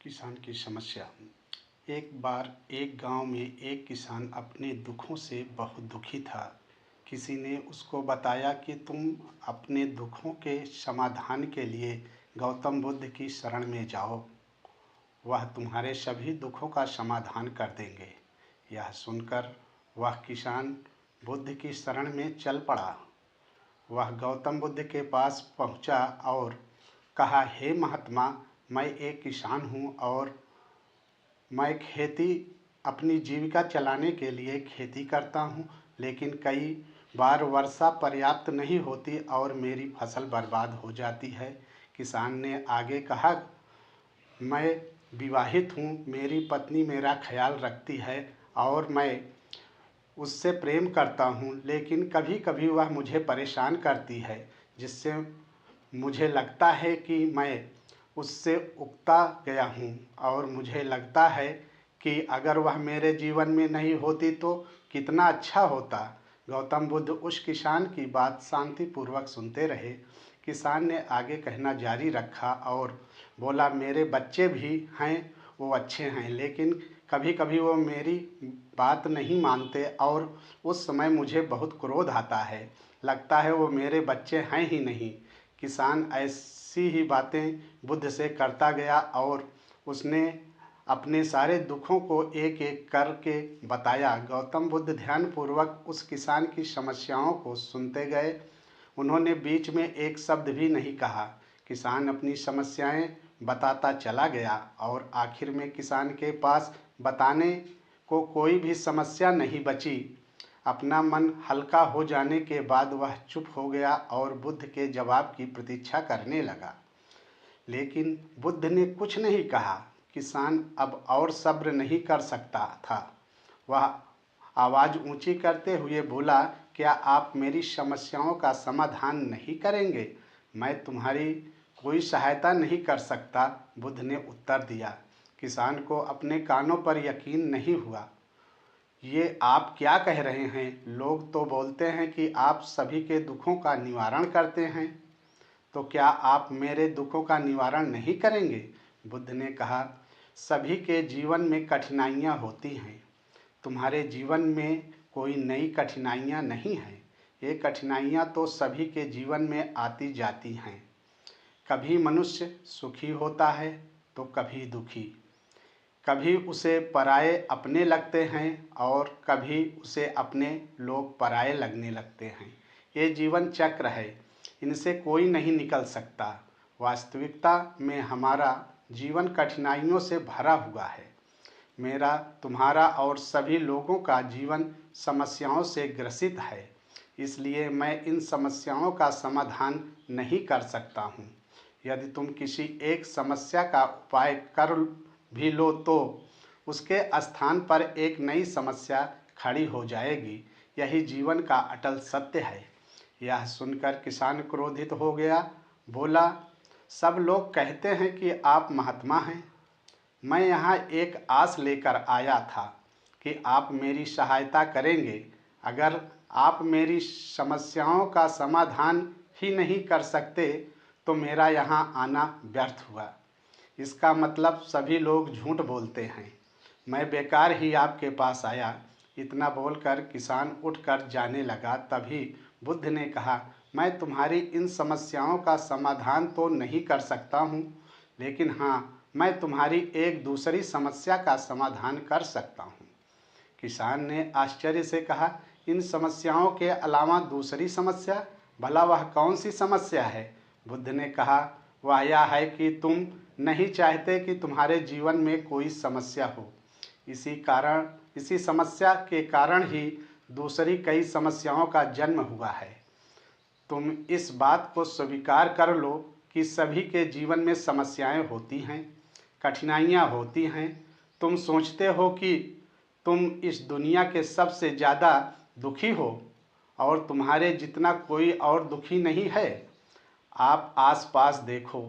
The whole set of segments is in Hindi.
किसान की समस्या। एक बार एक गांव में एक किसान अपने दुखों से बहुत दुखी था। किसी ने उसको बताया कि तुम अपने दुखों के समाधान के लिए गौतम बुद्ध की शरण में जाओ, वह तुम्हारे सभी दुखों का समाधान कर देंगे। यह सुनकर वह किसान बुद्ध की शरण में चल पड़ा। वह गौतम बुद्ध के पास पहुंचा और कहा, हे महात्मा, मैं एक किसान हूँ और मैं खेती अपनी जीविका चलाने के लिए खेती करता हूँ, लेकिन कई बार वर्षा पर्याप्त नहीं होती और मेरी फसल बर्बाद हो जाती है। किसान ने आगे कहा, मैं विवाहित हूँ, मेरी पत्नी मेरा ख्याल रखती है और मैं उससे प्रेम करता हूँ, लेकिन कभी कभी वह मुझे परेशान करती है, जिससे मुझे लगता है कि मैं उससे उकता गया हूँ और मुझे लगता है कि अगर वह मेरे जीवन में नहीं होती तो कितना अच्छा होता। गौतम बुद्ध उस किसान की बात शांतिपूर्वक सुनते रहे। किसान ने आगे कहना जारी रखा और बोला, मेरे बच्चे भी हैं, वो अच्छे हैं, लेकिन कभी कभी वो मेरी बात नहीं मानते और उस समय मुझे बहुत क्रोध आता है, लगता है वो मेरे बच्चे हैं ही नहीं। किसान ऐसी ही बातें बुद्ध से करता गया और उसने अपने सारे दुखों को एक एक करके बताया। गौतम बुद्ध ध्यानपूर्वक उस किसान की समस्याओं को सुनते गए। उन्होंने बीच में एक शब्द भी नहीं कहा। किसान अपनी समस्याएं बताता चला गया और आखिर में किसान के पास बताने को कोई भी समस्या नहीं बची। अपना मन हल्का हो जाने के बाद वह चुप हो गया और बुद्ध के जवाब की प्रतीक्षा करने लगा, लेकिन बुद्ध ने कुछ नहीं कहा। किसान अब और सब्र नहीं कर सकता था। वह आवाज़ ऊंची करते हुए बोला, क्या आप मेरी समस्याओं का समाधान नहीं करेंगे? मैं तुम्हारी कोई सहायता नहीं कर सकता, बुद्ध ने उत्तर दिया। किसान को अपने कानों पर यकीन नहीं हुआ। ये आप क्या कह रहे हैं? लोग तो बोलते हैं कि आप सभी के दुखों का निवारण करते हैं, तो क्या आप मेरे दुखों का निवारण नहीं करेंगे? बुद्ध ने कहा, सभी के जीवन में कठिनाइयाँ होती हैं। तुम्हारे जीवन में कोई नई कठिनाइयाँ नहीं हैं। ये कठिनाइयाँ तो सभी के जीवन में आती जाती हैं। कभी मनुष्य सुखी होता है तो कभी दुखी, कभी उसे पराये अपने लगते हैं और कभी उसे अपने लोग पराये लगने लगते हैं। ये जीवन चक्र है, इनसे कोई नहीं निकल सकता। वास्तविकता में हमारा जीवन कठिनाइयों से भरा हुआ है। मेरा, तुम्हारा और सभी लोगों का जीवन समस्याओं से ग्रसित है, इसलिए मैं इन समस्याओं का समाधान नहीं कर सकता हूँ। यदि तुम किसी एक समस्या का उपाय कर भी लो तो उसके स्थान पर एक नई समस्या खड़ी हो जाएगी। यही जीवन का अटल सत्य है। यह सुनकर किसान क्रोधित हो गया। बोला, सब लोग कहते हैं कि आप महात्मा हैं। मैं यहाँ एक आस लेकर आया था कि आप मेरी सहायता करेंगे। अगर आप मेरी समस्याओं का समाधान ही नहीं कर सकते तो मेरा यहाँ आना व्यर्थ हुआ। इसका मतलब सभी लोग झूठ बोलते हैं। मैं बेकार ही आपके पास आया। इतना बोलकर किसान उठकर जाने लगा। तभी बुद्ध ने कहा, मैं तुम्हारी इन समस्याओं का समाधान तो नहीं कर सकता हूँ, लेकिन हाँ, मैं तुम्हारी एक दूसरी समस्या का समाधान कर सकता हूँ। किसान ने आश्चर्य से कहा, इन समस्याओं के अलावा दूसरी समस्या? भला वह कौन सी समस्या है? बुद्ध ने कहा, वह यह है कि तुम नहीं चाहते कि तुम्हारे जीवन में कोई समस्या हो। इसी समस्या के कारण ही दूसरी कई समस्याओं का जन्म हुआ है। तुम इस बात को स्वीकार कर लो कि सभी के जीवन में समस्याएं होती हैं, कठिनाइयां होती हैं। तुम सोचते हो कि तुम इस दुनिया के सबसे ज़्यादा दुखी हो और तुम्हारे जितना कोई और दुखी नहीं है। आप आसपास देखो,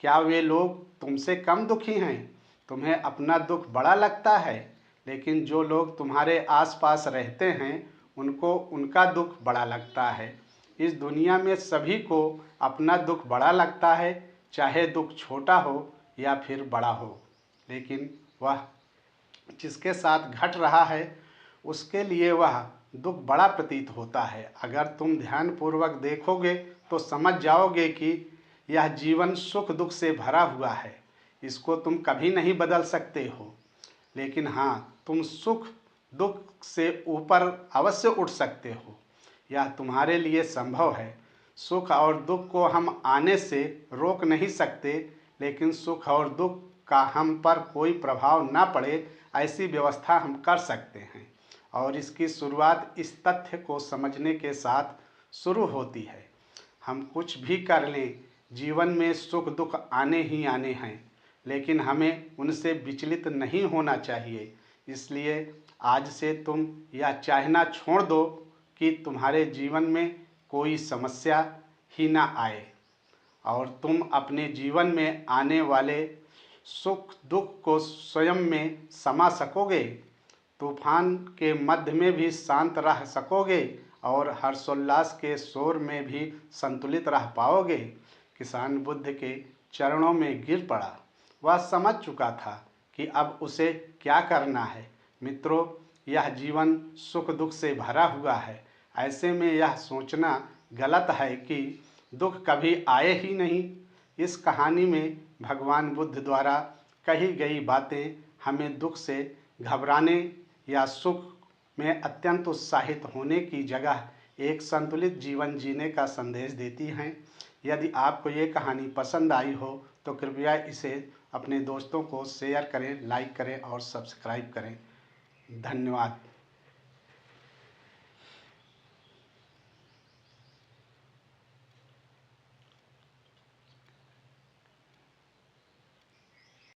क्या वे लोग तुमसे कम दुखी हैं? तुम्हें अपना दुख बड़ा लगता है, लेकिन जो लोग तुम्हारे आसपास रहते हैं उनको उनका दुख बड़ा लगता है। इस दुनिया में सभी को अपना दुख बड़ा लगता है, चाहे दुख छोटा हो या फिर बड़ा हो, लेकिन वह जिसके साथ घट रहा है उसके लिए वह दुख बड़ा प्रतीत होता है। अगर तुम ध्यानपूर्वक देखोगे तो समझ जाओगे कि यह जीवन सुख दुख से भरा हुआ है। इसको तुम कभी नहीं बदल सकते हो, लेकिन हाँ, तुम सुख दुख से ऊपर अवश्य उठ सकते हो। यह तुम्हारे लिए संभव है। सुख और दुख को हम आने से रोक नहीं सकते, लेकिन सुख और दुख का हम पर कोई प्रभाव ना पड़े ऐसी व्यवस्था हम कर सकते हैं। और इसकी शुरुआत इस तथ्य को समझने के साथ शुरू होती है। हम कुछ भी कर लें, जीवन में सुख दुख आने ही आने हैं, लेकिन हमें उनसे विचलित नहीं होना चाहिए। इसलिए आज से तुम यह चाहना छोड़ दो कि तुम्हारे जीवन में कोई समस्या ही ना आए और तुम अपने जीवन में आने वाले सुख दुख को स्वयं में समा सकोगे। तूफान के मध्य में भी शांत रह सकोगे और हर्षोल्लास के शोर में भी संतुलित रह पाओगे। किसान बुद्ध के चरणों में गिर पड़ा। वह समझ चुका था कि अब उसे क्या करना है। मित्रों, यह जीवन सुख दुख से भरा हुआ है। ऐसे में यह सोचना गलत है कि दुख कभी आए ही नहीं। इस कहानी में भगवान बुद्ध द्वारा कही गई बातें हमें दुख से घबराने या सुख में अत्यंत उत्साहित होने की जगह एक संतुलित जीवन जीने का संदेश देती हैं। यदि आपको ये कहानी पसंद आई हो तो कृपया इसे अपने दोस्तों को शेयर करें, लाइक करें और सब्सक्राइब करें। धन्यवाद।